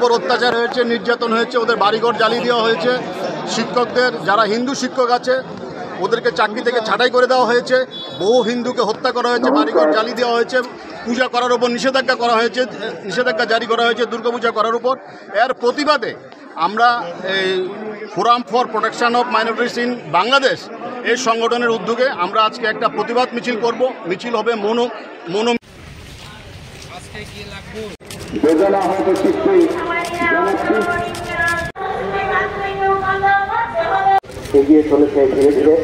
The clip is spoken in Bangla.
ওপর অত্যাচার হয়েছে, নির্যাতন হয়েছে, ওদের বাড়িঘর জ্বালিয়ে দেওয়া হয়েছে। শিক্ষকদের যারা হিন্দু শিক্ষক আছে ওদেরকে চাকরি থেকে ছাঁটাই করে দেওয়া হয়েছে। বহু হিন্দুকে হত্যা করা হয়েছে, বাড়িঘর জ্বালিয়ে দেওয়া হয়েছে, পূজা করার উপর নিষেধাজ্ঞা করা হয়েছে, নিষেধাজ্ঞা জারি করা হয়েছে দুর্গাপূজা করার উপর। এর প্রতিবাদে আমরা এই forum for protection of minorities in Bangladesh এই সংগঠনের উদ্যোগে আমরা আজকে একটা প্রতিবাদ মিছিল করব। মিছিল হবে এগিয়ে চলেছে ধীরে ধীরে।